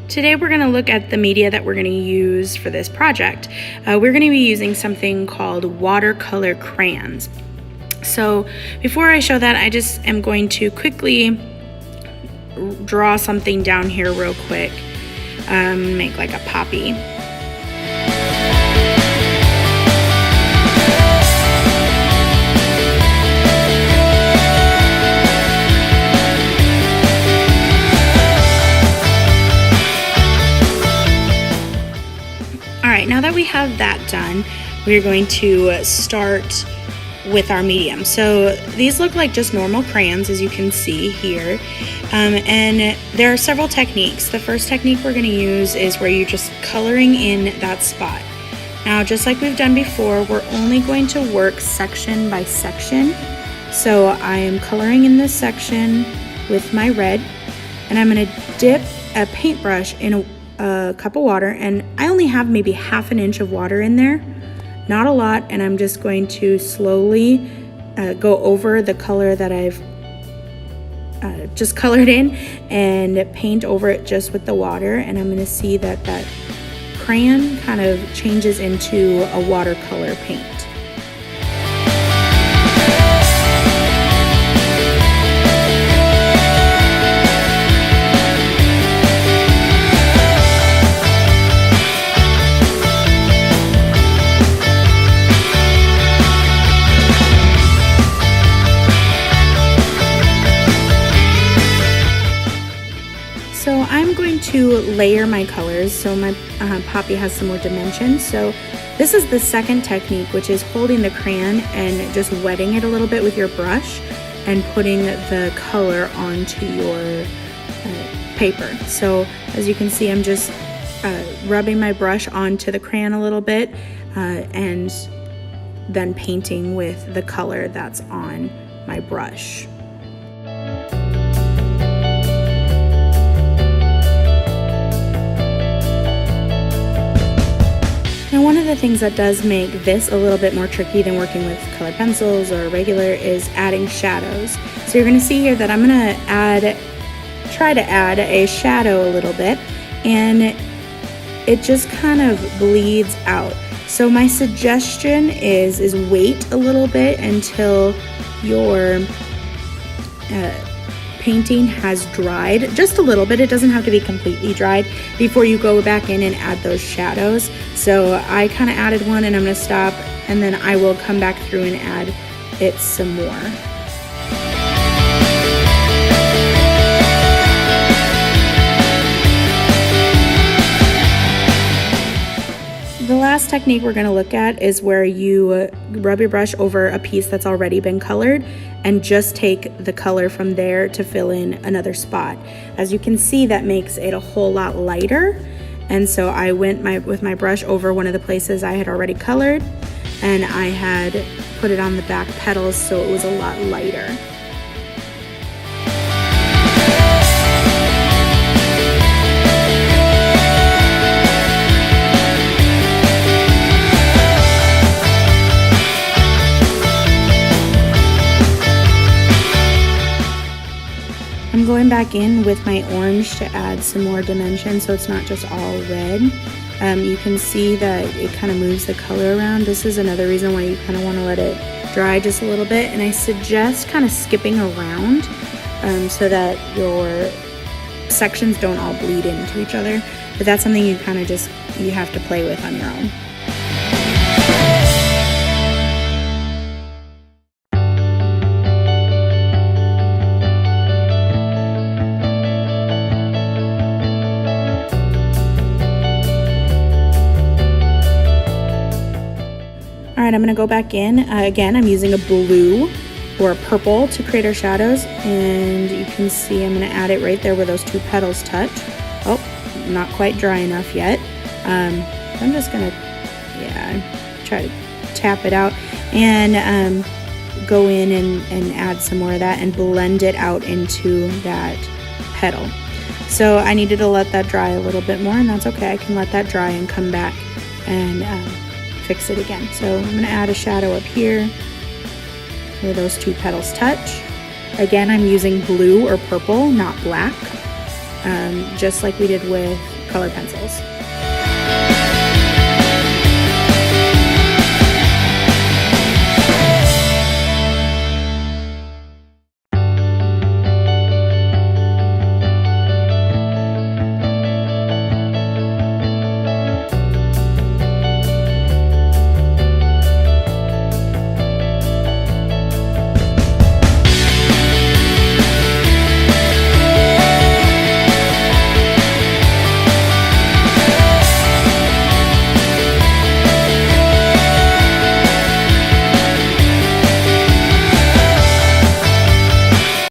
Today we're going to look at the media that we're going to use for this project. We're going to be using something called watercolor crayons. So before I show that, I just am going to quickly draw something down here real quick, make like a poppy. Alright, now that we have that done, we're going to start with our medium. So these look like just normal crayons, as you can see here, and there are several techniques. The first technique we're going to use is where you're just coloring in that spot. Now, just like we've done before, we're only going to work section by section. So I am coloring in this section with my red, and I'm going to dip a paintbrush in a cup of water, and I only have maybe ½ an inch of water in there, not a lot, and I'm just going to slowly go over the color that I've just colored in and paint over it just with the water, and I'm going to see that that crayon kind of changes into a watercolor paint. So I'm going to layer my colors so my poppy has some more dimension. So this is the second technique, which is holding the crayon and just wetting it a little bit with your brush and putting the color onto your paper. So as you can see, I'm just rubbing my brush onto the crayon a little bit and then painting with the color that's on my brush. Now, one of the things that does make this a little bit more tricky than working with colored pencils or regular is adding shadows. So you're going to see here that I'm going to try to add a shadow a little bit, and it just kind of bleeds out. So my suggestion is wait a little bit until your painting has dried just a little bit. It doesn't have to be completely dried before you go back in and add those shadows. So I kind of added one, and I'm going to stop, and then I will come back through and add it some more. The last technique we're going to look at is where you rub your brush over a piece that's already been colored and just take the color from there to fill in another spot. As you can see, that makes it a whole lot lighter, and so I went with my brush over one of the places I had already colored, and I had put it on the back petals so it was a lot lighter. I'm going back in with my orange to add some more dimension so it's not just all red. You can see that it kind of moves the color around. This is another reason why you kind of want to let it dry just a little bit, and I suggest kind of skipping around so that your sections don't all bleed into each other, but that's something you kind of you have to play with on your own. Alright, I'm going to go back in. Again, I'm using a blue or a purple to create our shadows, and you can see I'm going to add it right there where those two petals touch. Oh, not quite dry enough yet. I'm just going to, try to tap it out and go in and add some more of that and blend it out into that petal. So I needed to let that dry a little bit more, and that's okay. I can let that dry and come back and fix it again. So I'm going to add a shadow up here where those two petals touch. Again, I'm using blue or purple, not black. just like we did with color pencils.